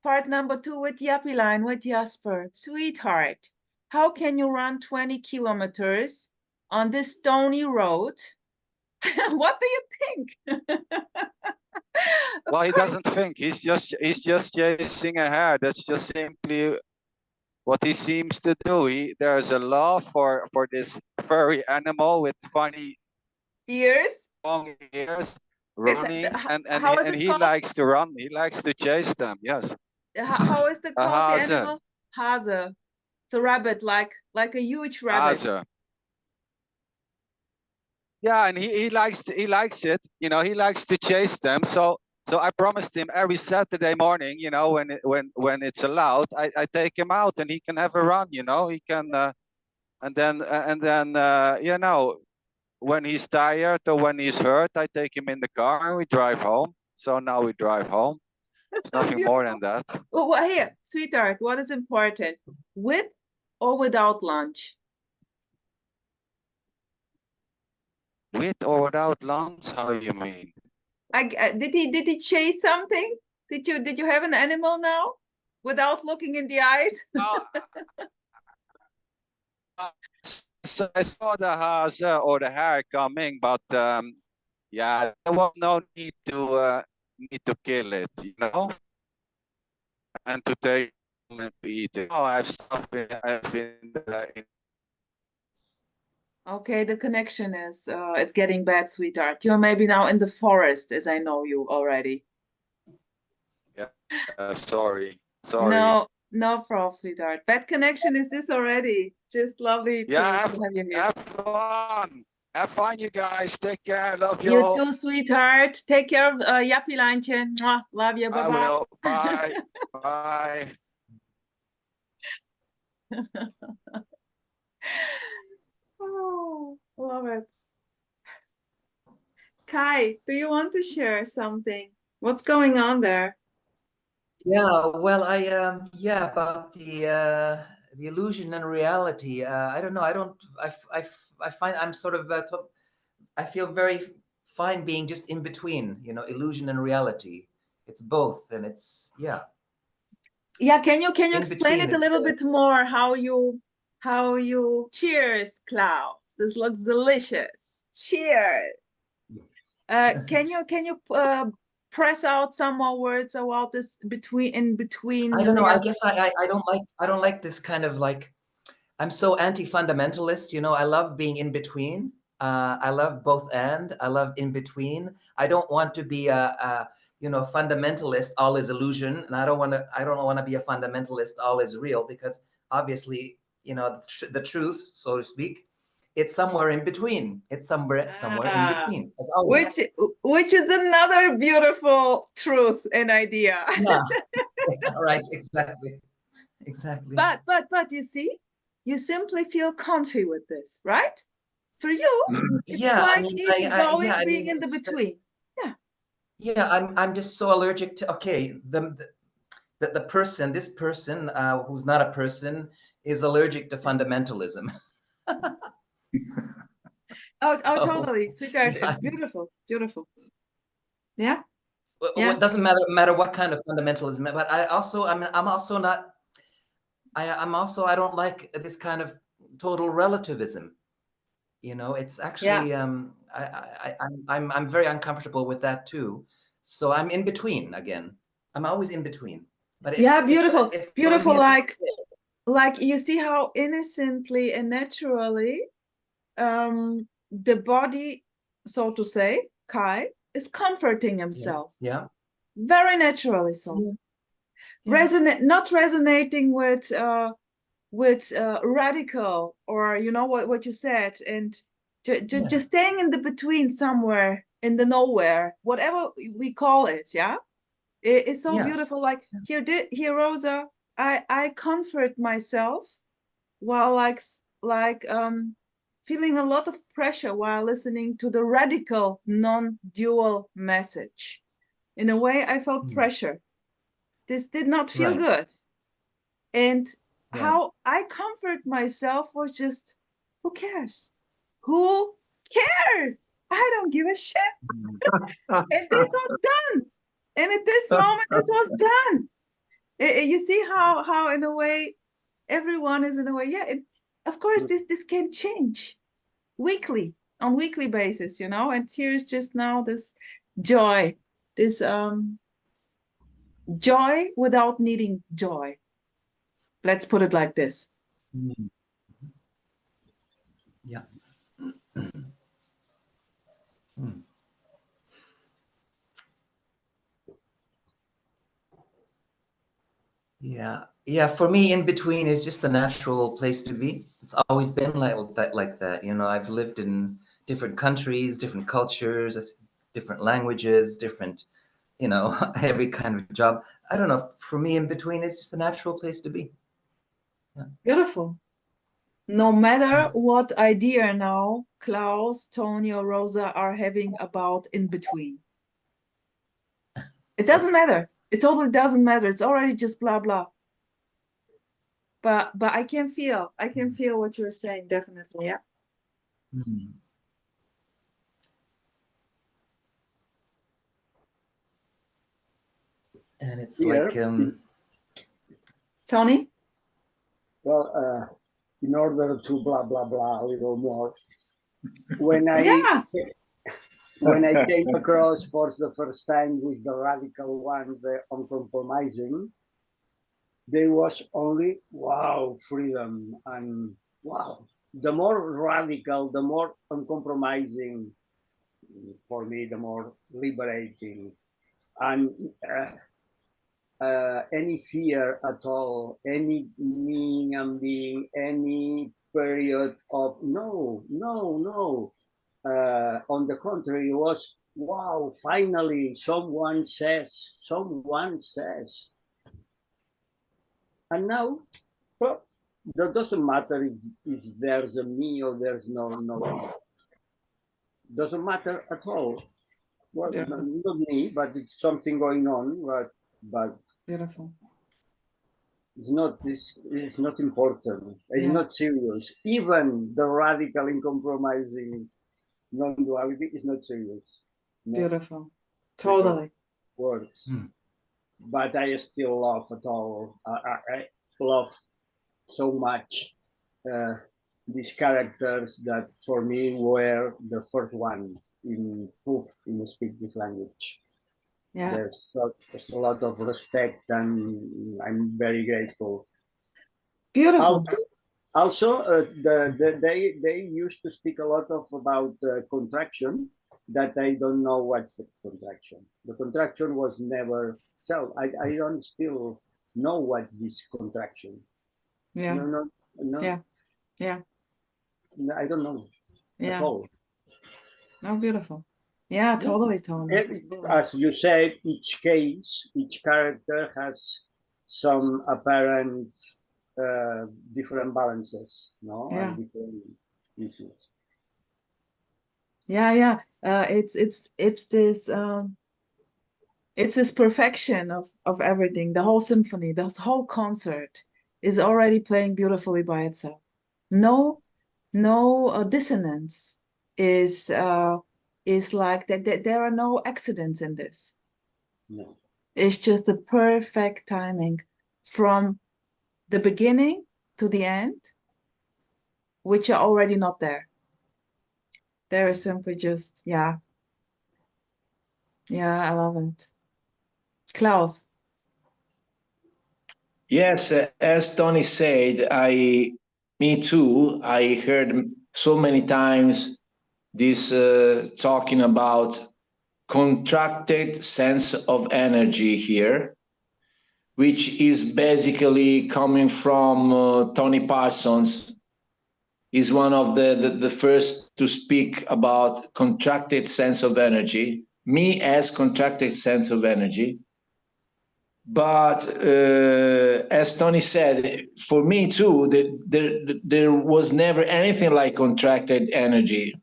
Part number 2 with JoYfuLLoN, with Jasper. Sweetheart, how can you run 20 kilometers on this stony road? What do you think? Well, he doesn't think. He's just chasing ahead. That's just simply what he seems to do. There's a love for this furry animal with funny Ears? long ears, running, and he called? likes to run. He likes to chase them. Yes. How is it called? The Hase. animal? Hase. It's a rabbit, like a huge rabbit. Hase. Yeah, and he likes it. You know, he likes to chase them. So I promised him every Saturday morning, you know, when it's allowed, I take him out and he can have a run. You know, he can, and then you know, when he's tired or when he's hurt, I take him in the car and we drive home. So now we drive home. It's nothing more than that. Well, here, sweetheart, what is important? With or without lunch? With or without lunch? How do you mean? Did he chase something? Did you have an animal now without looking in the eyes? So I saw the Hase or the hare coming, but yeah, there was no need to kill it, you know, and to take it and eat it. Oh, I've in Okay, the connection is it's getting bad, sweetheart. You're maybe now in the forest, as I know you already. Yeah, sorry. No problem, sweetheart. Bad connection is this already. Just lovely to have you here. Have fun. Have fun, you guys. Take care. Love you. You too, sweetheart. Take care of JoYfuLLoN. Love you. Bye-bye. I will. Bye. Bye. Oh, love it. Kai, do you want to share something? What's going on there? Yeah, well, about the illusion and reality. I don't know. I find I'm sort of I feel very fine being just in between, you know, illusion and reality. It's both, and it's yeah. Can you explain it a little bit more? How you cheers, Klaus. This looks delicious. Cheers. Can you press out some more words about this in between? I don't know. I guess I don't like this kind of like, I'm so anti-fundamentalist, you know. I love being in between. I love both and. I love in between. I don't want to be a you know, fundamentalist, all is illusion, and I don't want to be a fundamentalist, all is real, because obviously, you know, the truth, so to speak, it's somewhere in between. It's somewhere in between, as always. Which is another beautiful truth and idea. Yeah. Right. Exactly. But you see, you simply feel comfy with this, right? For you, it's quite easy going, being in the between. Yeah, I'm just so allergic to, okay, the person, this person who's not a person is allergic to fundamentalism. Totally, sweetheart. Yeah. Beautiful. Yeah. Well, it doesn't matter what kind of fundamentalism, but I don't like this kind of total relativism. You know, it's actually I'm very uncomfortable with that too. So I'm in between again. I'm always in between. But it's, beautiful. Beautiful, like you see how innocently and naturally the body, so to say, Kai, is comforting himself. Yeah. Very naturally so. Yeah. Not resonating with radical, or you know what you said, and just staying in the between, somewhere in the nowhere, whatever we call it. It's so beautiful. Like here, Rosa, I comfort myself while like feeling a lot of pressure while listening to the radical non-dual message. In a way, I felt pressure. This did not feel good. And how I comfort myself was just, who cares? Who cares? I don't give a shit. And this was done. And at this moment, it was done. You see how in a way everyone is in a way, yeah, of course this can change on weekly basis, you know, and here's just now this joy, this joy without needing joy. Let's put it like this. Yeah. Yeah, for me, in between is just the natural place to be. It's always been like that. You know, I've lived in different countries, different cultures, different languages, different, you know, every kind of job. I don't know. For me, in between is just the natural place to be. Yeah. Beautiful. No matter what idea now Klaus, Tony, or Rosa are having about in between. It doesn't matter. It totally doesn't matter. It's already just blah blah. But I can feel what you're saying, definitely. Yeah. And it's like Tony? Well, in order to blah blah blah a little more, when I came across for the first time with the radical one, the uncompromising, there was only wow, freedom, and wow. The more radical, the more uncompromising, for me, the more liberating, and any fear at all, any meaning and being, any period of no. On the contrary, it was wow, finally someone says. And now, well, that doesn't matter if there's a me or there's no. Doesn't matter at all. Well, yeah. Not me, but it's something going on. But beautiful. It's not important. It's not serious. Even the radical, uncompromising non-duality is not serious. No. Beautiful. Totally. Words. But I still love it all. I love so much these characters that for me were the first one in speak this language. Yeah. There's a lot of respect, and I'm very grateful. Beautiful. Also, they used to speak a lot about contraction. That I don't know what's the contraction. The contraction was never felt. I don't still know what this contraction. Yeah. No. Yeah. I don't know at all. Oh, beautiful. Yeah, totally, Tony. As you said, each character has some apparent different balances, no, and different issues. Yeah. It's this perfection of everything. The whole symphony, this whole concert is already playing beautifully by itself. No dissonance is like that. There are no accidents in this. No. It's just the perfect timing from the beginning to the end, which are already not there. There is simply just, yeah, I love it. Klaus. Yes, as Tony said, me too. I heard so many times this talking about contracted sense of energy here, which is basically coming from Tony Parsons. He's one of the first to speak about contracted sense of energy, me as contracted sense of energy. But as Tony said, for me too, there was never anything like contracted energy.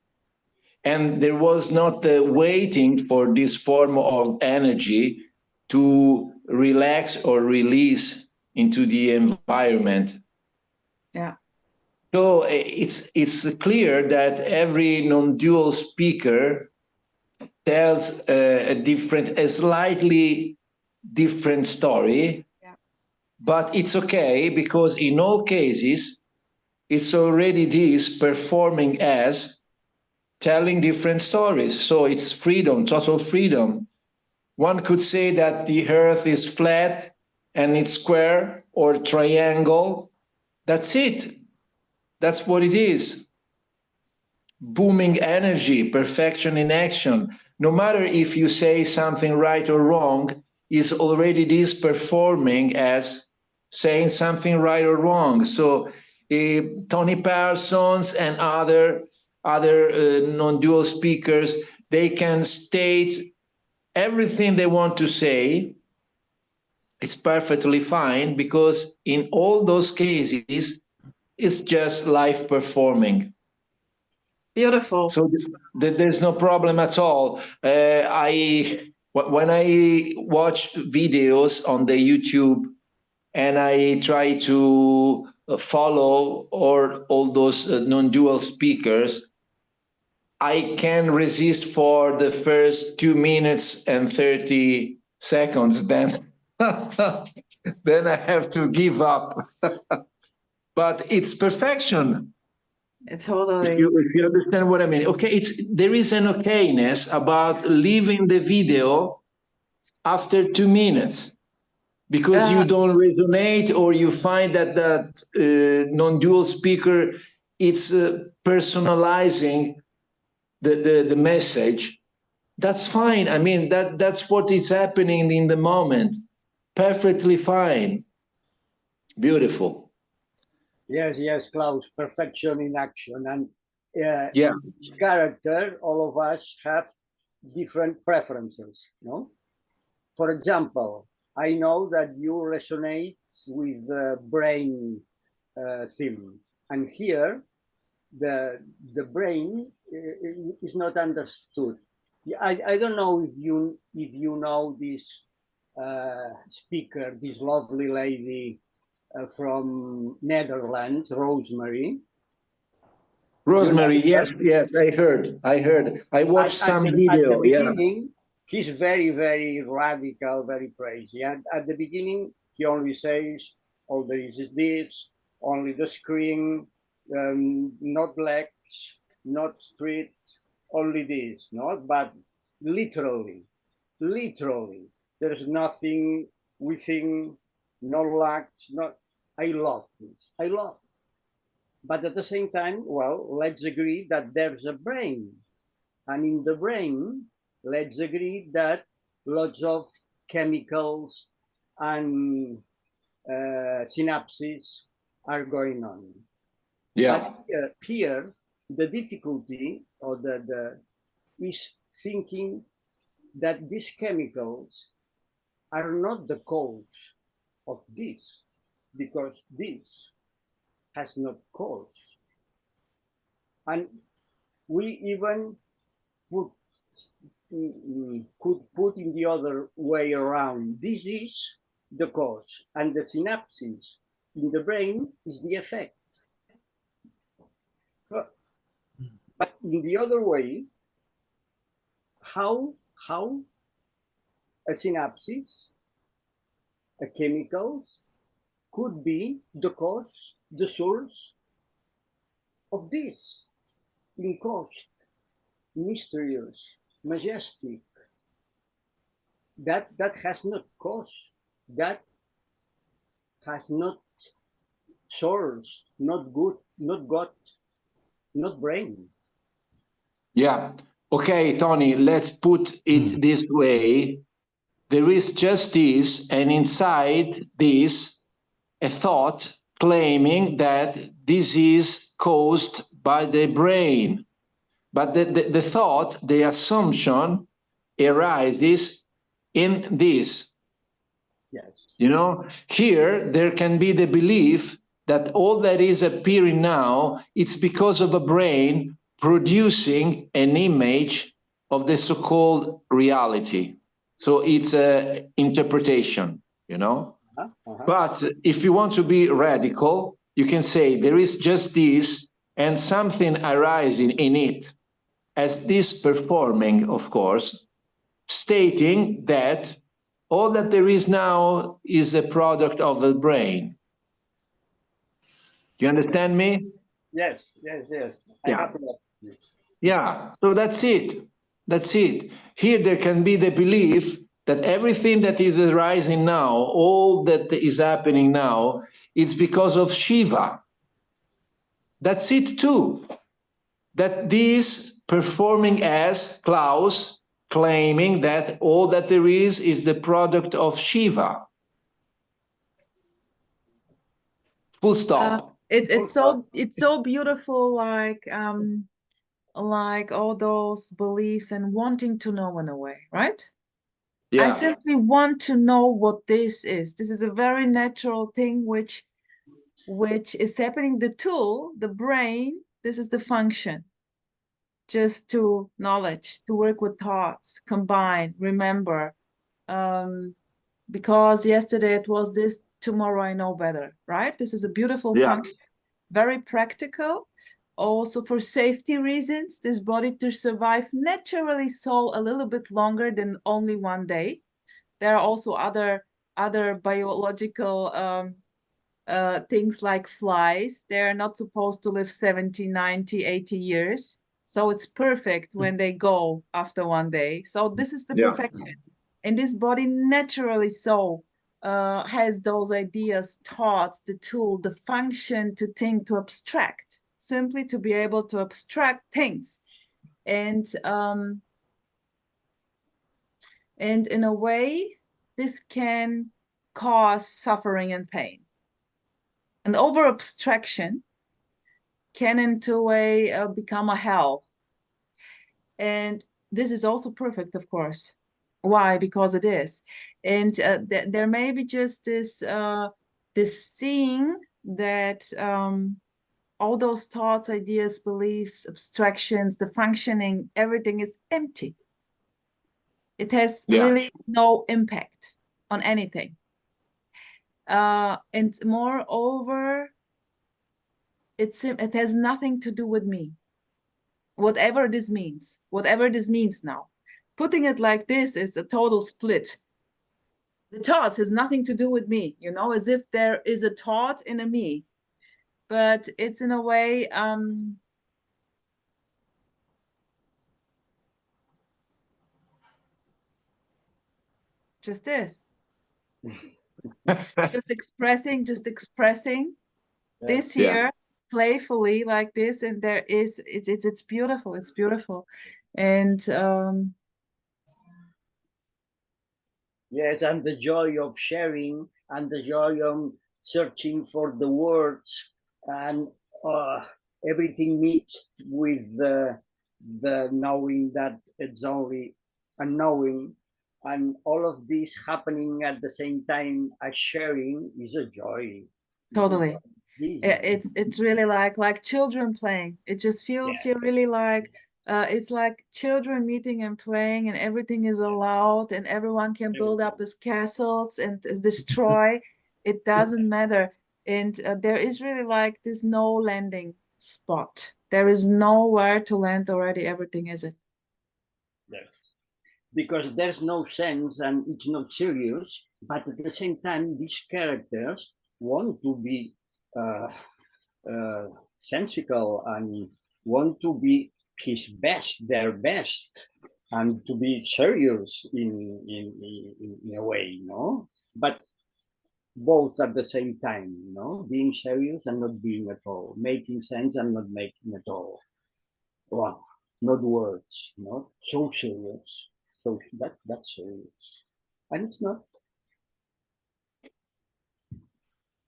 And there was not waiting for this form of energy to relax or release into the environment. Yeah. So it's clear that every non-dual speaker tells a slightly different story. Yeah. but it's okay because in all cases, it's already this performing as telling different stories. So it's freedom, total freedom. One could say that the earth is flat and it's square or triangle. That's it. That's what it is. Booming energy, perfection in action. No matter if you say something right or wrong, is already this performing as saying something right or wrong. So Tony Parsons and other non-dual speakers, they can state everything they want to say. It's perfectly fine because in all those cases, it's just live performing. Beautiful. So there's no problem at all. When I watch videos on the YouTube and I try to follow all those non-dual speakers, I can resist for the first 2 minutes and 30 seconds. Then, then I have to give up. But it's perfection. Totally. If you understand what I mean. Okay, there is an okayness about leaving the video after 2 minutes because you don't resonate or you find that non-dual speaker it's personalizing the message. That's fine. I mean, that's what is happening in the moment. Perfectly fine. Beautiful. Yes, Klaus, perfection in action. And yeah, each character, all of us have different preferences, no? For example, I know that you resonate with the brain theme. And here, the brain is not understood. I don't know if you know this speaker, this lovely lady from Netherlands, Rosemary. Rosemary, yes, I heard. I watched some video. At the beginning, he's very, very radical, very crazy. And at the beginning, he only says, all there is this, only the screen, not legs, not street, only this, no? But literally, there's nothing within, no legs, not. I love this. I love. But at the same time, well, let's agree that there's a brain. And in the brain, let's agree that lots of chemicals and synapses are going on. Yeah. But here the difficulty or is thinking that these chemicals are not the cause of this, because this has not cause. And we even could put in the other way around. This is the cause, and the synapses in the brain is the effect. But in the other way, how a synapses, a chemicals, could be the cause, the source of this, in cost, mysterious, majestic. That has not cause, that has not source, not good, not God, not brain. Yeah. Okay, Tony, let's put it this way. There is just this, and inside this, a thought claiming that this is caused by the brain. But the thought, the assumption arises in this. Yes. You know, here there can be the belief that all that is appearing now, it's because of a brain producing an image of the so-called reality. So it's an interpretation, you know. But if you want to be radical, you can say there is just this and something arising in it as this performing, of course, stating that all that there is now is a product of the brain. Do you understand me? Yes, yes, yes. Yeah. I have that. Yeah, so that's it. That's it. Here there can be the belief that everything that is arising now, all that is happening now, is because of Shiva. That's it too. That this performing as Klaus claiming that all that there is the product of Shiva. Full stop. It's so beautiful, like all those beliefs and wanting to know in a way, right? Yeah. I simply want to know what this is. This is a very natural thing which is happening. The tool, the brain, this is the function. Just to knowledge, to work with thoughts, combine, remember. Because yesterday it was this, tomorrow I know better, right? This is a beautiful function, very practical. Also for safety reasons, this body to survive naturally so a little bit longer than only 1 day. There are also other biological things like flies. They're not supposed to live 70, 90, 80 years. So it's perfect when they go after 1 day. So this is the perfection. And this body naturally so has those ideas, thoughts, the tool, the function to think, to abstract, simply to be able to abstract things. And in a way, this can cause suffering and pain. And over abstraction can into a way become a hell. And this is also perfect, of course. Why? Because it is. And there may be just this seeing that all those thoughts, ideas, beliefs, abstractions, the functioning, everything is empty. It has really no impact on anything. And moreover, it has nothing to do with me. Whatever this means now. Putting it like this is a total split. The thoughts has nothing to do with me, you know, as if there is a thought in a me. But it's in a way, just this. just expressing this here playfully like this, and there is it's beautiful. It's beautiful. And yes, and the joy of sharing and the joy of searching for the words and everything mixed with the knowing that it's only a knowing, and all of this happening at the same time as sharing is a joy. Totally. It's really like children playing. It just feels here really like it's like children meeting and playing, and everything is allowed, and everyone can build up his castles and destroy. It doesn't matter. And there is really like this no landing spot. There is nowhere to land already. Everything is it. Yes, because there's no sense and it's not serious, but at the same time, these characters want to be sensical and want to be his best, their best, and to be serious in a way, you know. But both at the same time, you know, being serious and not being at all, making sense and not making at all. Wow, not words, not so serious. So that's serious, and it's not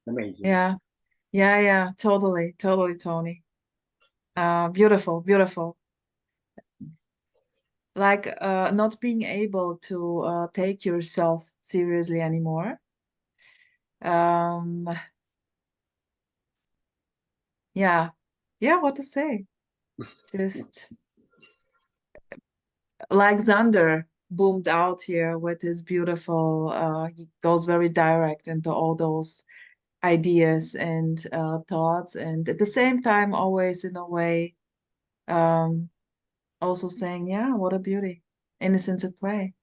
amazing. Yeah, totally, Tony. Beautiful. Like not being able to take yourself seriously anymore. Yeah, what to say? Just like Xander boomed out here with his beautiful, he goes very direct into all those ideas and thoughts, and at the same time always in a way also saying, yeah, what a beauty, innocence at play.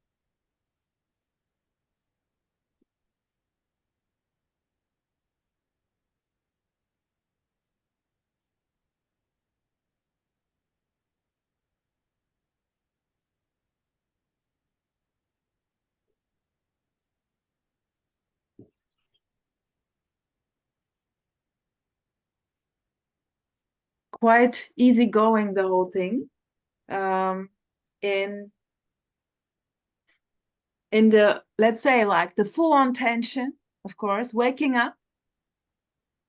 quite easygoing, the whole thing. In the, let's say, like the full-on tension, of course, waking up,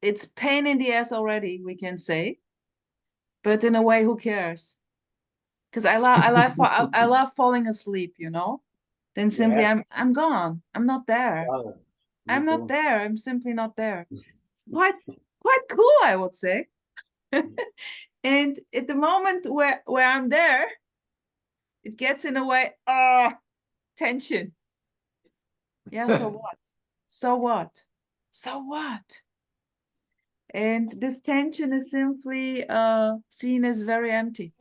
it's pain in the ass already, we can say, but in a way, who cares? Because I love falling asleep, you know. Then simply I'm gone. I'm not there. Wow. I'm not there. I'm simply not there. It's quite cool, I would say. And at the moment where I'm there, it gets in a way, tension. Yeah, so what? So what? So what? And this tension is simply seen as very empty.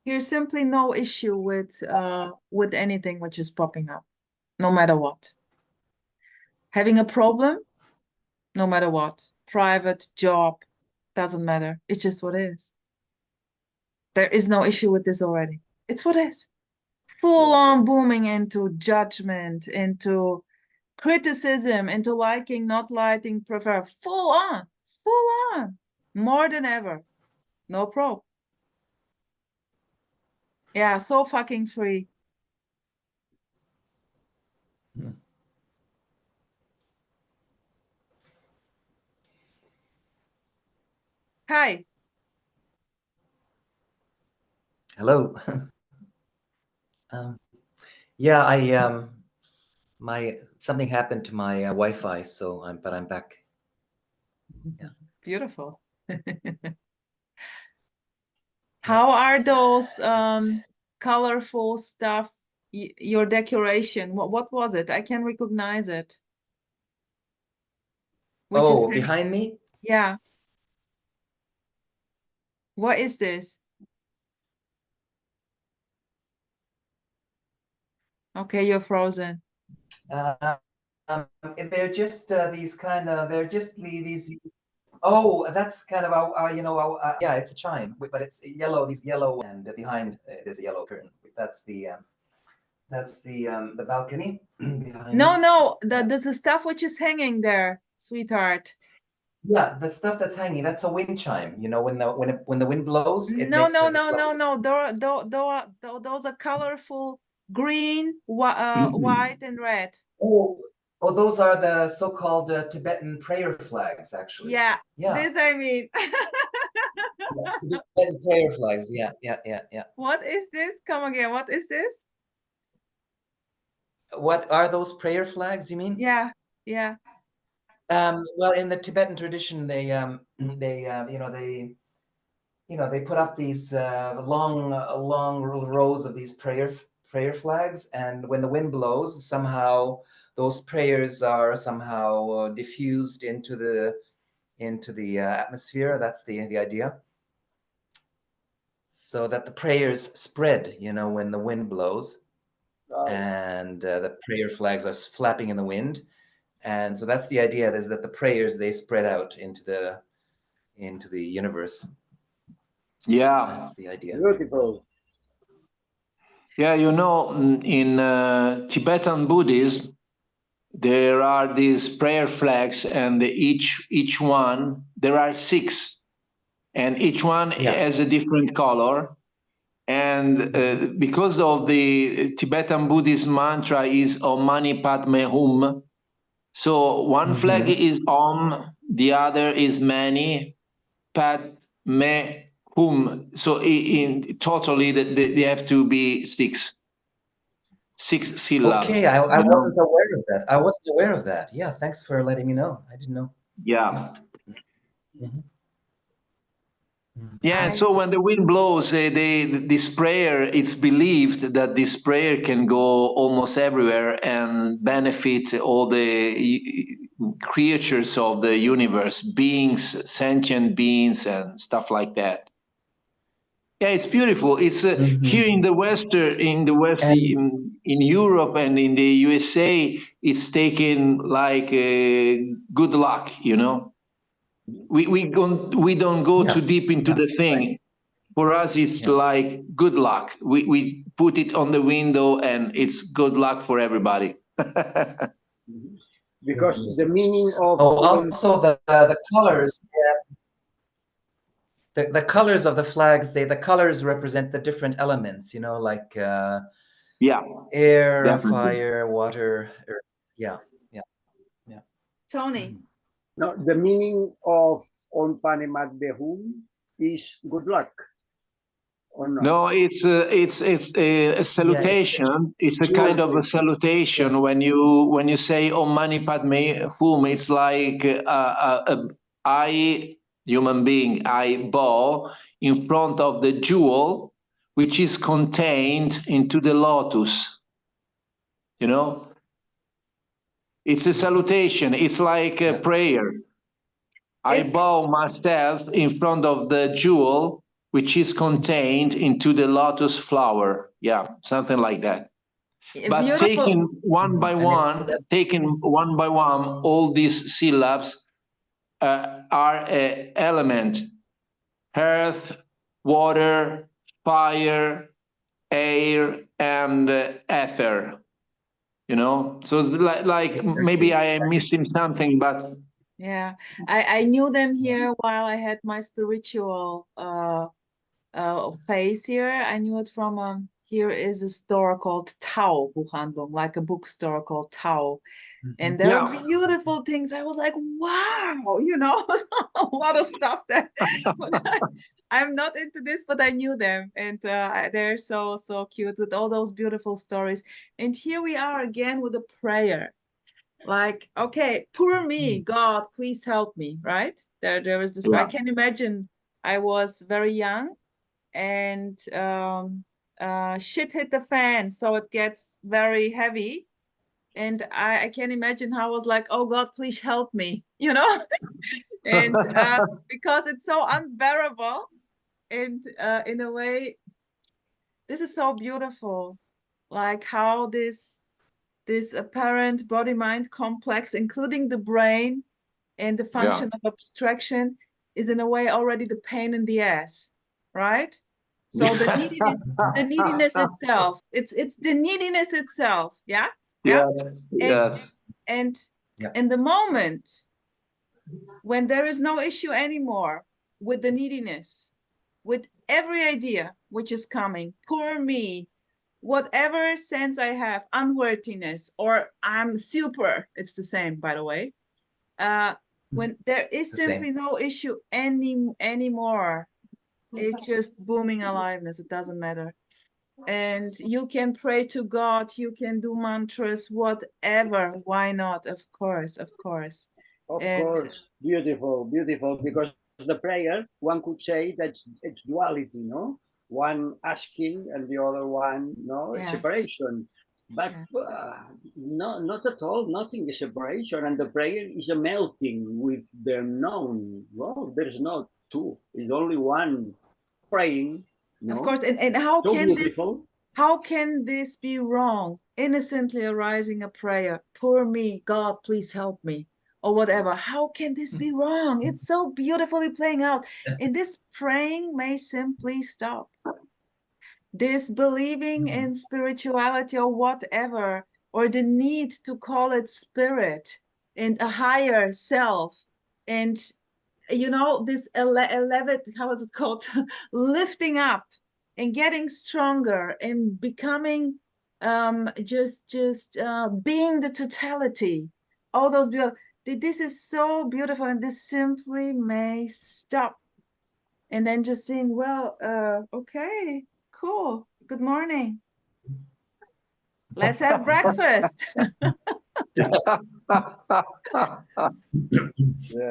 Here's simply no issue with anything which is popping up, no matter what. Having a problem, no matter what. Private, job, doesn't matter. It's just what is. There is no issue with this already. It's what is. Full on booming into judgment, into criticism, into liking, not liking, prefer. Full on, more than ever. No probe. Yeah, so fucking free. Hi. Hello. Yeah, something happened to my Wi-Fi, so I'm back. Yeah. Beautiful. How are those colorful stuff? Your decoration? What was it? I can recognize it. Oh, behind me? Yeah. What is this? Okay, you're frozen. They're just these kind of. They're just these. Oh, that's kind of you know, yeah, it's a chime, but it's yellow. These yellow, and behind there's a yellow curtain. That's the balcony. No, the stuff which is hanging there, sweetheart. Yeah, the stuff that's hanging, that's a wind chime. You know, when the wind blows, it No. makes Those are colorful green, white, and red. Oh, those are the so-called Tibetan prayer flags, actually. Yeah. Yeah. This I mean. Yeah, Tibetan prayer flags. Yeah. What is this? Come again. What is this? What are those prayer flags, you mean? Yeah. Well, in the Tibetan tradition, they put up these long rows of these prayer flags, and when the wind blows, somehow those prayers are somehow diffused into the atmosphere. That's the idea. So that the prayers spread, you know, when the wind blows, and the prayer flags are flapping in the wind. And so that's the idea, is that the prayers, they spread out into the universe. Yeah. That's the idea. Beautiful. Yeah, you know, in Tibetan Buddhism, there are these prayer flags, and each one, there are 6, and each one has a different color. And because of the Tibetan Buddhist mantra is Om Mani Padme Hum, so one flag is Om, the other is Mani Padme Hum. So in totally, they have to be 6 syllables. Okay, I wasn't aware of that. I wasn't aware of that. Yeah, thanks for letting me know. I didn't know. Yeah. Yeah, so when the wind blows, this prayer, it's believed that this prayer can go almost everywhere and benefit all the creatures of the universe, beings, sentient beings, and stuff like that. Yeah, it's beautiful. It's here in the West, in Europe and in the USA, it's taken like good luck, you know. We don't go too deep into the thing. For us, it's like good luck. We put it on the window and it's good luck for everybody. Because the meaning of also the colors, the colors of the flags, the colors represent the different elements, you know, like air, definitely. Fire, water, earth. Yeah. Tony. No, the meaning of On Panemat Behum is good luck. Or not? No, it's a salutation. It's a kind of a salutation when you say Om Mani Padme Hum. It's like I, human being, I bow in front of the jewel which is contained into the lotus. You know, it's a salutation. It's like a prayer. I bow myself in front of the jewel which is contained into the lotus flower. Yeah, something like that. But beautiful. taking one by one, all these syllabs are an element: earth, water, fire, air, and ether. You know, so it's like maybe I am missing something, but yeah, I knew them here while I had my spiritual phase here. I knew it from here is a store called thE Buchhandlung, like a bookstore called thE. And there are beautiful things. I was like, wow, you know, a lot of stuff there. I'm not into this, but I knew them. And they're so cute with all those beautiful stories. And here we are again with a prayer. Like, okay, poor me, God, please help me, right? There was this, I can imagine I was very young and shit hit the fan, so it gets very heavy. And I can imagine how I was like, oh God, please help me, you know? And because it's so unbearable. And in a way, this is so beautiful. Like how this apparent body-mind complex, including the brain and the function of abstraction, is in a way already the pain in the ass, right? So the neediness itself, it's the neediness itself, yeah? Yes. And in the moment when there is no issue anymore with the neediness, with every idea which is coming, poor me, whatever sense I have, unworthiness, or I'm super, it's the same, by the way. When there is simply no issue anymore, it's just booming aliveness, it doesn't matter. And you can pray to God, you can do mantras, whatever, why not? Of course. Of course, beautiful, because the prayer, one could say that's it's duality, no? One asking and the other one, separation. But no, not at all, nothing is separation. And the prayer is a melting with the known. Well, there's no two, it's only one praying. No? Of course, and how can this be wrong? Innocently arising a prayer, poor me, God, please help me, or whatever. How can this be wrong? It's so beautifully playing out. And this praying may simply stop. This believing in spirituality or whatever, or the need to call it spirit and a higher self, and you know, this how is it called? Lifting up and getting stronger and becoming just being the totality. All those beautiful. This is so beautiful, and this simply may stop. And then just saying, well, okay, cool. Good morning. Let's have breakfast.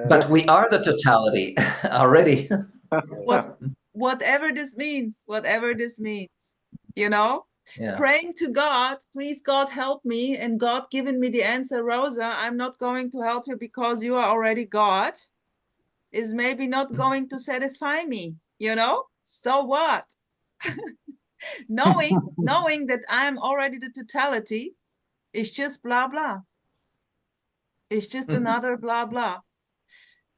But we are the totality already. Whatever this means, you know, praying to God, please God help me, and God giving me the answer, Rosa, I'm not going to help you because you are already God, is maybe not going to satisfy me, you know? So what? knowing that I'm already the totality is just blah, blah. It's just another blah, blah.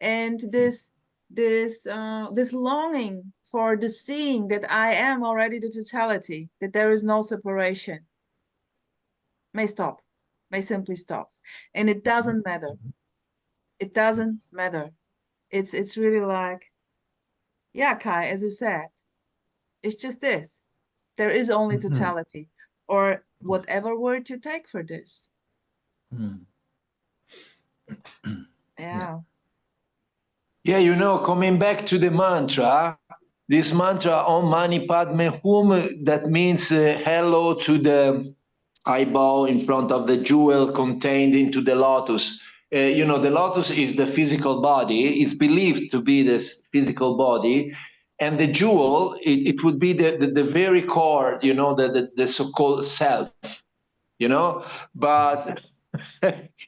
And this this longing for the seeing that I am already the totality, that there is no separation, may stop, may simply stop. And it doesn't matter. It doesn't matter. It's really like, yeah, Kai, as you said, it's just this. There is only totality, or whatever word you take for this. Yeah. Yeah, you know, coming back to the mantra, this mantra Om Mani Padme Hum, that means hello to the eyeball in front of the jewel contained into the lotus. You know, the lotus is the physical body, it's believed to be this physical body, and the jewel, it would be the very core, you know, the so-called self, you know, but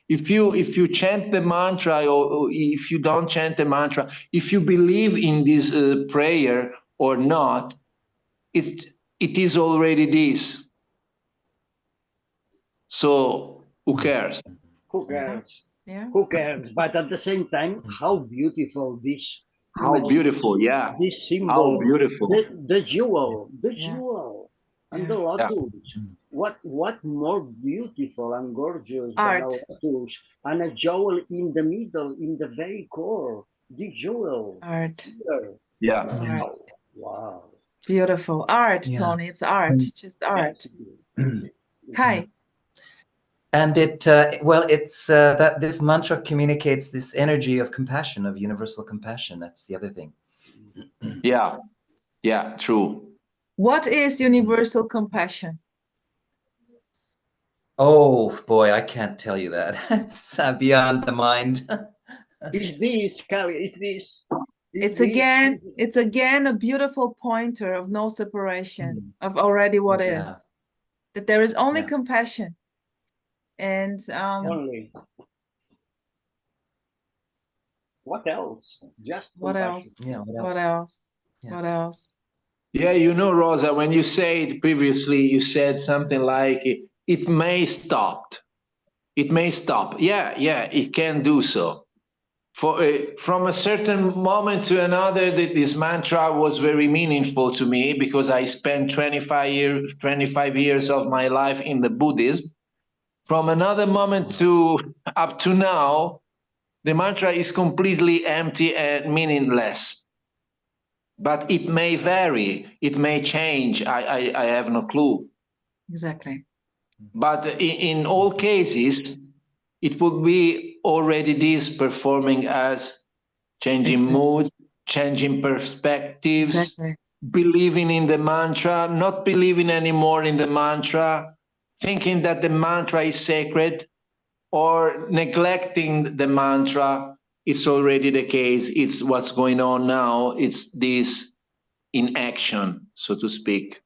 if you chant the mantra, or if you don't chant the mantra, if you believe in this prayer or not, it is already this. So who cares? Who cares? Yeah. Who cares? But at the same time, how beautiful this. How beautiful, yeah. This symbol, how beautiful. The jewel, and the lotus. What more beautiful and gorgeous than a lotus and a jewel in the middle, in the very core, the jewel. Art. Yeah. Wow. Beautiful. Art, Tony. It's art. Just art. Kai. And it, well, it's that this mantra communicates this energy of compassion, of universal compassion. That's the other thing. Yeah, yeah, true. What is universal compassion? Oh boy, I can't tell you that. It's beyond the mind. Is this, Kali, is this? It's again a beautiful pointer of no separation, of already what is. That there is only compassion. And only. What else? Just what compassion. else? Yeah, what else? What else? Yeah, you know, Rosa, when you said previously, you said something like, it may stop. It may stop. Yeah, it can do so. From a certain moment to another, this mantra was very meaningful to me because I spent 25 years of my life in the Buddhism. From another moment to up to now, the mantra is completely empty and meaningless. But it may vary, it may change. I have no clue. Exactly. But in all cases, it would be already this performing as changing moods, changing perspectives, believing in the mantra, not believing anymore in the mantra, thinking that the mantra is sacred, or neglecting the mantra. It's already the case. It's what's going on now. It's this in action, so to speak.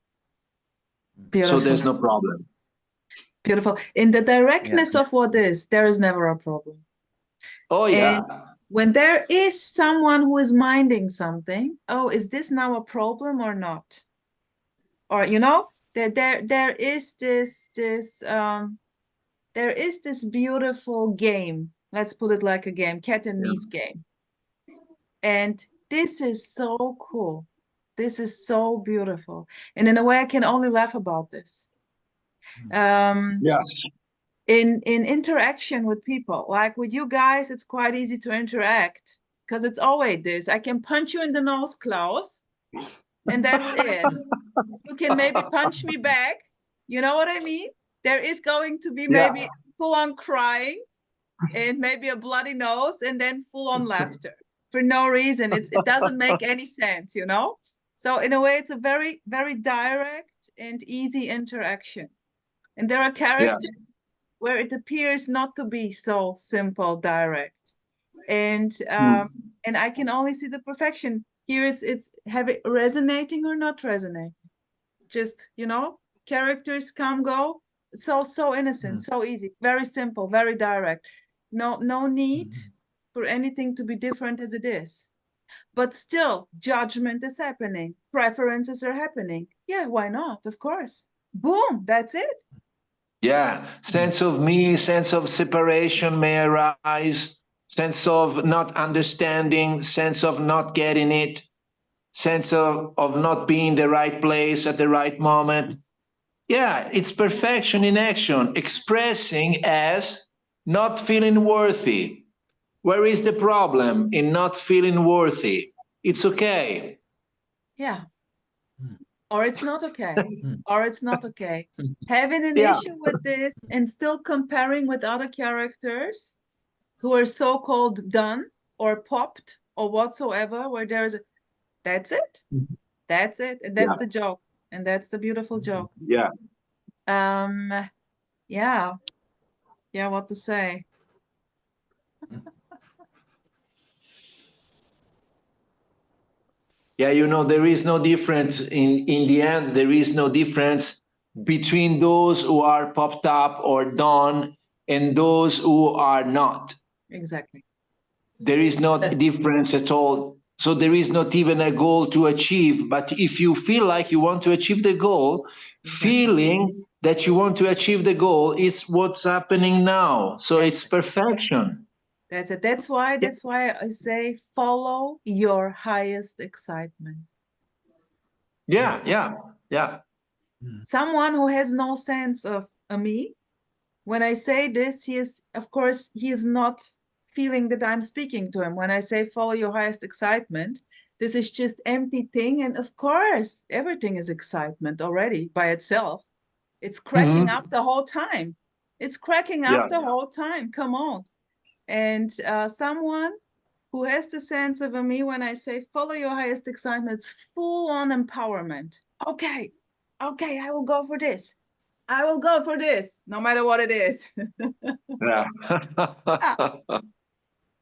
Beautiful. So there's no problem. Beautiful. In the directness of what is, there is never a problem. Oh, yeah. And when there is someone who is minding something, oh, is this now a problem or not? Or, you know, there is this beautiful game. Let's put it like a game, cat and mouse game. And this is so cool. This is so beautiful. And in a way, I can only laugh about this. Yes. In interaction with people, like with you guys, it's quite easy to interact because it's always this. I can punch you in the nose, Klaus, and that's it. You can maybe punch me back. You know what I mean? There is going to be maybe full-on crying and maybe a bloody nose and then full-on laughter for no reason. It doesn't make any sense, you know? So in a way, it's a very, very direct and easy interaction. And there are characters where it appears not to be so simple, direct. And I can only see the perfection. Here it's heavy, resonating or not resonating. Just, you know, characters come, go. So innocent, so easy, very simple, very direct. No need for anything to be different as it is. But still, judgment is happening. Preferences are happening. Yeah, why not? Of course. Boom, that's it. Yeah, sense of me, sense of separation may arise, sense of not understanding, sense of not getting it, sense of not being in the right place at the right moment. Yeah, it's perfection in action, expressing as not feeling worthy. Where is the problem in not feeling worthy? It's okay. Yeah. Or it's not okay. Or it's not okay. Having an issue with this and still comparing with other characters who are so-called done or popped or whatsoever, where there's a, that's it. That's it. And that's the joke. And that's the beautiful joke. Yeah. Yeah. Yeah, what to say? Yeah, you know, there is no difference in the end. There is no difference between those who are popped up or done and those who are not. Exactly. There is no difference at all. So there is not even a goal to achieve. But if you feel like you want to achieve the goal, feeling that you want to achieve the goal is what's happening now. So it's perfection. That's it. That's why I say follow your highest excitement. Yeah. Someone who has no sense of me, when I say this, of course, he is not feeling that I'm speaking to him. When I say follow your highest excitement, this is just empty thing. And of course, everything is excitement already by itself. It's cracking up the whole time. It's cracking up the whole time. Come on. And someone who has the sense of me, when I say follow your highest excitement, it's full on empowerment. Okay, I will go for this. I will go for this, no matter what it is. Yeah.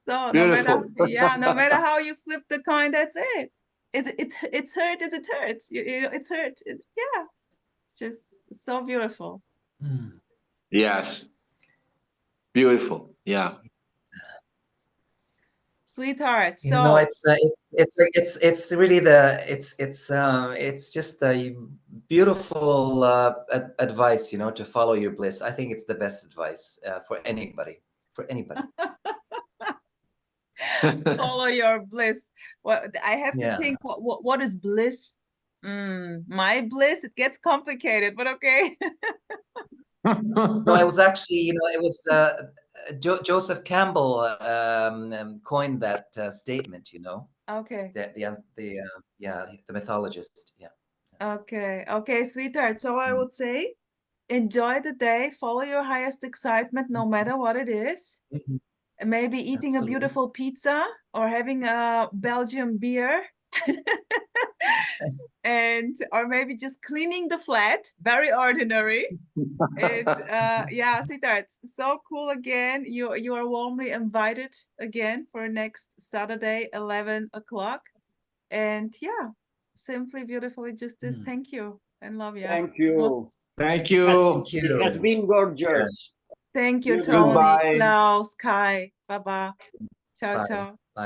So Beautiful. no matter how you flip the coin, that's it. It's hurt as it hurts. It's hurt. Yeah, it's just so beautiful. Yes. Beautiful. Yeah. Sweetheart. So you know, it's really it's just a beautiful advice, you know, to follow your bliss. I think it's the best advice for anybody. Follow your bliss. Well, I have to think. What is bliss? My bliss. It gets complicated, but okay. No, it was actually, you know, it was Joseph Campbell coined that statement, you know. Okay. The mythologist. Yeah. Okay, sweetheart. So I would say, enjoy the day. Follow your highest excitement, no matter what it is. Maybe eating a beautiful pizza or having a Belgian beer. Or maybe just cleaning the flat, very ordinary. And yeah, sweetheart, so cool again. You are warmly invited again for next Saturday, 11 o'clock. And yeah, simply beautifully just this. Thank you and love you. Thank you. Thank you. It has been gorgeous. Thank you, You Tony, Goodbye. Klaus, Kai. Bye-bye. Ciao, Bye. ciao.